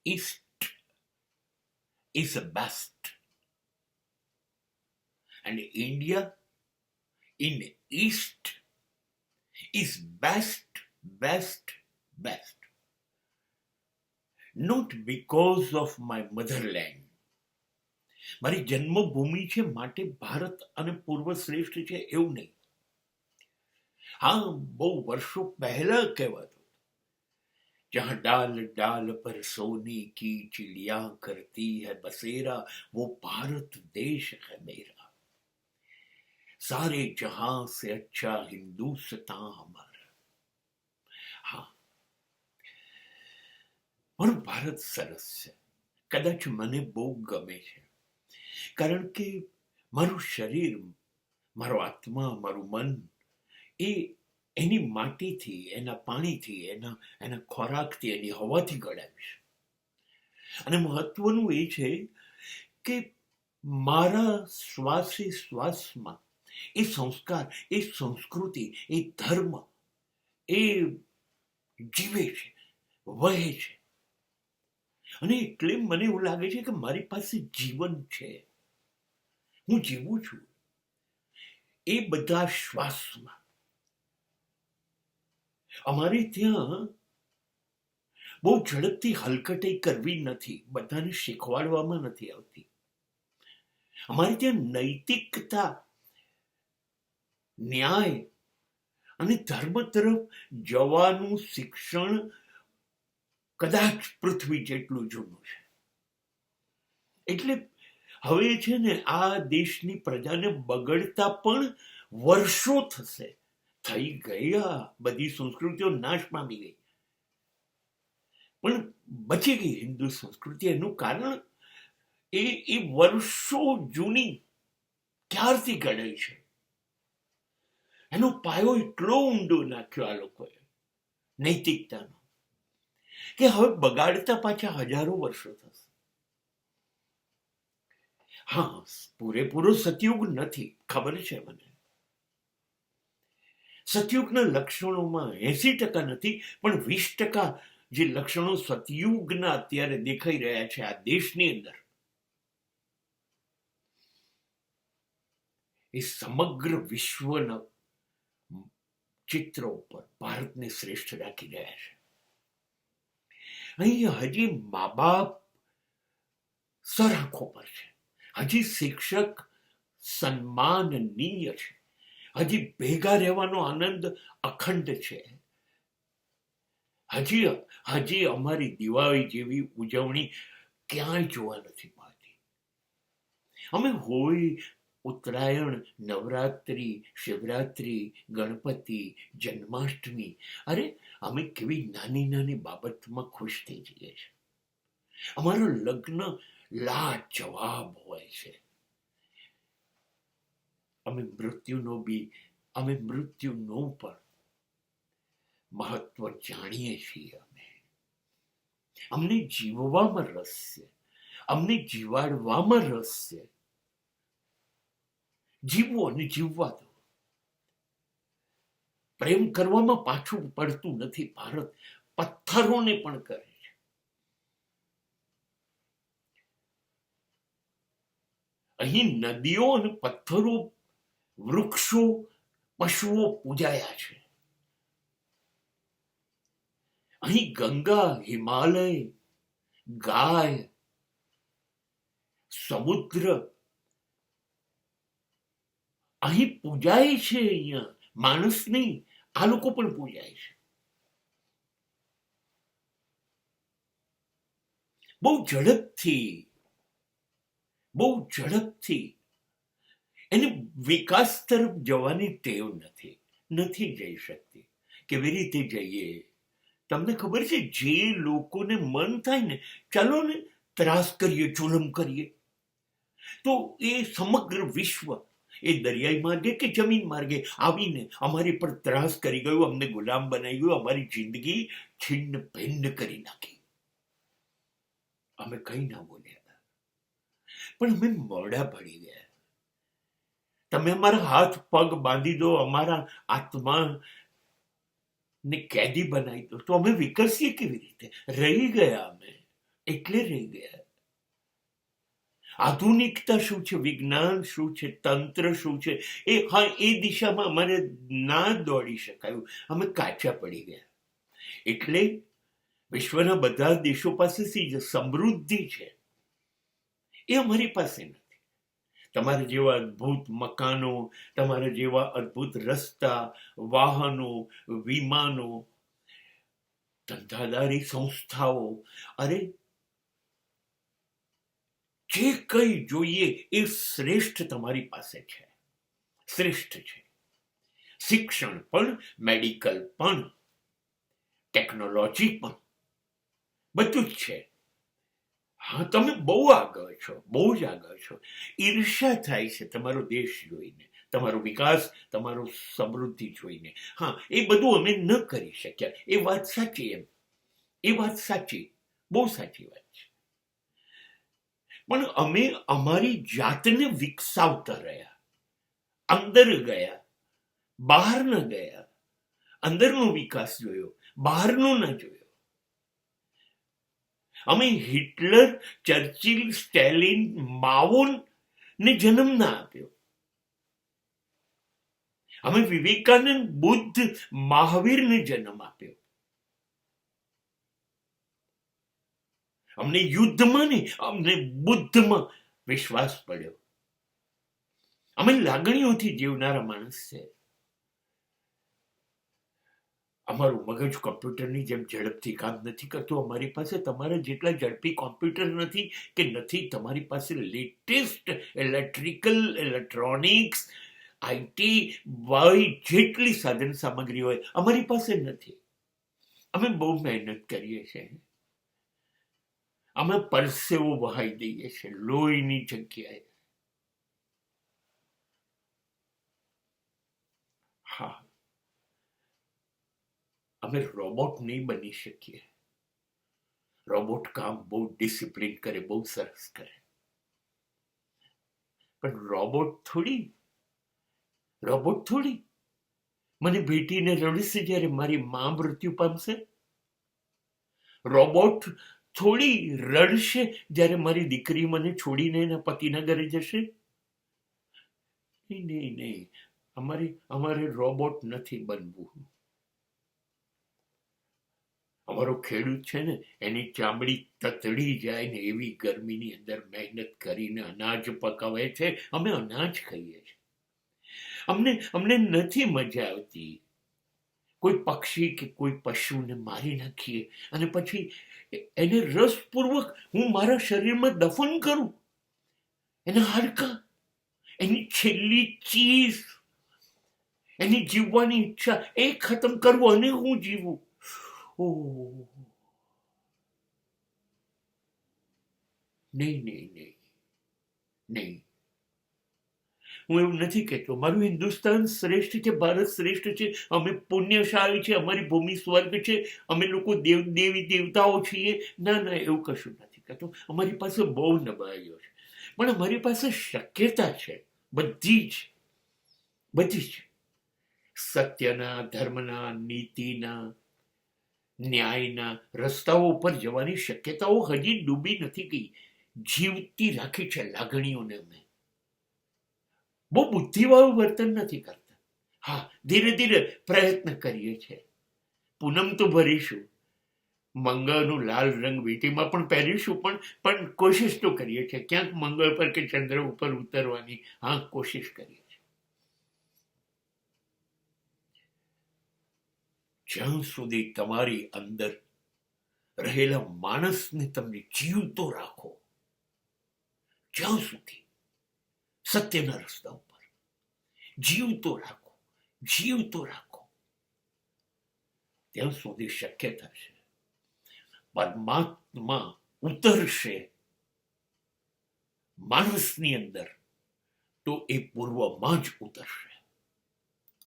East is the best, and India in East is best, best, best. Not because of my motherland. મારી જન્મભૂમિ છે માટે ભારત અને પૂર્વ શ્રેષ્ઠ છે એવું નહીં. હા, બહુ વર્ષો પહેલા કહેવાતું, जहां डाल डाल पर सोने की चिड़िया करती है बसेरा, वो भारत देश है मेरा, सारे जहां से अच्छा हिंदुस्तान हमारा. હા, મારું ભારત સરસ છે. કદાચ મને બહુ ગમે છે કારણ કે મારું શરીર, મારો આત્મા, મારું મન એ એની માટીથી, એના પાણીથી, એના ખોરાકથી, એની હવાથી ઘડાયું છે. અને મહત્વનું એ છે કે મારા શ્વાસે શ્વાસમાં એ સંસ્કાર, એ સંસ્કૃતિ, એ ધર્મ એ જીવે છે, વહે છે. અને એટલે મને એવું લાગે છે કે મારી પાસે જીવન છે, હું જીવું છું એ બધા શ્વાસમાં. અમારે ત્યાં બહુ ઝડપથી હલકટાઈ કરવી નથી, બધાને શીખવાડવામાં નથી આવતી. અમારે ત્યાં નૈતિકતા, ન્યાય અને ધર્મ તરફ જવાનું શિક્ષણ કદાચ પૃથ્વી જેટલું જૂનું છે. એટલે હવે છે ને આ દેશની પ્રજાને બગડતા પણ વર્ષો થશે. થઈ ગયા, બધી સંસ્કૃતિઓ નાશ પામી ગઈ, પણ બચી ગઈ હિન્દુ સંસ્કૃતિ. એનું કારણ એ વર્ષો જૂની ક્યારથી ઘડાઈ છે, એનો પાયો એટલો ઊંડો નાખ્યો આ લોકોએ નૈતિકતાનો કે હવે બગાડતા પાછા હજારો વર્ષો થશે. હા, પૂરેપૂરો સતયુગ નથી, ખબર છે મને. સતયુગના લક્ષણોમાં 80% નથી, પણ 20% જે લક્ષણો સતયુગના અત્યારે દેખાઈ રહ્યા છે આ દેશની અંદર, એ સમગ્ર વિશ્વના ચિત્રો ઉપર ભારતને શ્રેષ્ઠ રાખી રહ્યા છે. અહીં હજી મા બાપ સરઆંખો પર છે, હજી શિક્ષક સન્માનનીય છે, હજી ભેગા રહેવાનો આનંદ અખંડ છે. હજી અમારી દિવાળી જેવી ઉજવણી ક્યાંય જોવા નથી મળતી. અમે હોય, ઉત્તરાયણ, નવરાત્રી, શિવરાત્રી, ગણપતિ, જન્માષ્ટમી, અરે અમે કેવી નાની નાની બાબતમાં ખુશ થઈ જઈએ છીએ. અમારો લગ્ન લાજવાબ હોય છે. અમે મૃત્યુનું પણ મહત્વ જાણીએ છીએ. અમને જીવવામાં રસ છે, અમને જીવાડવામાં રસ છે. જીવો અને જીવવા દો. પ્રેમ કરવામાં પાછું પડતું નથી ભારત, પથ્થરોને પણ કરે છે. અહીં નદીઓ અને પથ્થરો, વૃક્ષો, પશુઓ પૂજાયા છે. અહીં ગંગા, હિમાલય, ગાય, સમુદ્ર અહીં પૂજાય છે. અહીંયા માણસ નહીં, આ લોકો પણ પૂજાય છે. બહુ ઝડપથી એને વિકાસ તરફ જવાની ટેવ નથી જઈ શકતી. કેવી રીતે જઈએ? તમને ખબર છે, જે લોકોને મન થાય ને, ચાલો ને ત્રાસ કરીએ, જુલમ કરીએ, તો એ સમગ્ર વિશ્વ એ દરિયાઈ માર્ગે કે જમીન માર્ગે આવીને અમારી પર ત્રાસ કરી ગયું, અમને ગુલામ બનાવી ગયું, અમારી જિંદગી છિન્ન ભિન્ન કરી નાખી. અમે કઈ ના બોલ્યા, પણ અમે મોડા પડી ગયા. તમે અમારા હાથ પગ બાંધી દો, અમારા આત્મા ને કેદી બનાવી દો, તો અમે વિકસીએ કેવી રીતે? રહી ગયા અમે. એટલે રહી ગયા. આધુનિકતા શું છે, વિજ્ઞાન શું છે, તંત્ર શું છે, એ દિશામાં અમારે ના દોડી શકાયું. અમે કાચા પડી ગયા. એટલે વિશ્વના બધા દેશો પાસેથી જે સમૃદ્ધિ છે એ અમારી પાસે નથી. તમારા જેવા અદ્ભુત મકાનો, તમારા જેવા અદ્ભુત રસ્તા, વાહનો, વિમાનો, ધંધાદારી સંસ્થાઓ, અરે જે કંઈ જોઈએ એ શ્રેષ્ઠ તમારી પાસે છે, શ્રેષ્ઠ છે. શિક્ષણ પણ, મેડિકલ પણ, ટેકનોલોજી પણ, બધું જ છે. હા, તમે બહુ આગળ છો, બહુ જ આગળ છો. ઈર્ષ્યા થાય છે તમારો દેશ જોઈને, તમારો વિકાસ, તમારો સમૃદ્ધિ જોઈને. હા, એ બધું અમે ન કરી શક્યા, એ વાત સાચી. એ વાત સાચી, બહુ સાચી વાત છે. પણ અમે અમારી જાતને વિકસાવતા રહ્યા, અંદર ગયા, બહાર ન ગયા. અંદરનો વિકાસ જોયો, બહારનો ન જોયો. અમે હિટલર, ચર્ચિલ, સ્ટેલિન, માવોન ને જન્મ ના આપ્યો. અમે વિવેકાનંદ, બુદ્ધ, મહાવીરને જન્મ આપ્યો. અમને યુદ્ધમાં નહીં, અમને બુદ્ધમાં વિશ્વાસ પડ્યો. અમે લાગણીઓથી જીવનારા માણસ છે. અમારું મગજ કોમ્પ્યુટરની જેમ ઝડપથી કામ નથી કરતું. અમારી પાસે તમારા જેટલા ઝડપી કોમ્પ્યુટર નથી, કે નથી તમારી પાસે લેટેસ્ટ ઇલેક્ટ્રોનિક્સ, આઈટી વાય જેટલી સાધન સામગ્રી હોય, અમારી પાસે નથી. અમે બહુ મહેનત કરીએ છીએ. અમે પરસેવો વહાઈ દઈએ છીએ લોહીની જગ્યાએ. હા, અમે રોબોટ નહીં બની શકીએ. રોબોટ કામ બહુ ડિસિપ્લિન કરે, બહુ સરસ કરે. પણ રોબોટ થોડી મને ભેટીને રડશે જ્યારે મારી મા મૃત્યુ પામશે. રોબોટ થોડી રડશે જ્યારે મારી દીકરી મને છોડીને એના પતિના ઘરે જશે. નહીં. અમારે રોબોટ નથી બનવું. અમારો ખેડૂત છે ને, એની ચામડી તતડી જાય ને એવી ગરમીની અંદર મહેનત કરીને અનાજ પકાવે છે. અમે અનાજ ખાઈએ છીએ. અમને નથી મજા આવતી કોઈ પક્ષી કે કોઈ પશુને મારી નાખીએ અને પછી એને રસપૂર્વક હું મારા શરીરમાં દફન કરું. એના હાડકા, એની છેલ્લી ચીઝ, એની જીવવાની ઈચ્છા એ ખતમ કરવું અને હું જીવું. નહીં. હું એવું નથી કહેતો મારું હિન્દુસ્તાન શ્રેષ્ઠ છે, ભારત શ્રેષ્ઠ છે, અમે પુણ્યશાળી છે, અમારી ભૂમિ સ્વર્ગ છે, અમે લોકો દેવી દેવતાઓ છીએ. ના, એવું કશું નથી કહેતો. અમારી પાસે બહુ નબળાઈઓ છે, પણ અમારી પાસે શક્યતા છે બધી જ. સત્યના, ધર્મના, નીતિના, ન્યાયના રસ્તાઓ ઉપર જવાની શક્યતાઓ હજી ડૂબી નથી ગઈ. જીવતી રાખી છે લાગણીઓને. અમે બહુ બુદ્ધિવાળું વર્તન નથી કરતા. હા, ધીરે ધીરે પ્રયત્ન કરીએ છીએ. પૂનમ તો ભરીશું, મંગળનું લાલ રંગ વીંટીમાં પણ પહેરીશું, પણ કોશિશ તો કરીએ છીએ ક્યાંક મંગળ પર કે ચંદ્ર ઉપર ઉતરવાની. હા, કોશિશ કરીએ છીએ. જ્યાં સુધી તમારી અંદર રહેલા માણસને તમે જીવતો રાખો, જ્યાં સુધી સત્યના રસ્તા ઉપર જીવતો રાખો, ત્યાં સુધી શક્યતા છે પરમાત્મા ઉતરશે માણસની અંદર, તો એ પૂર્વમાં જ ઉતરશે.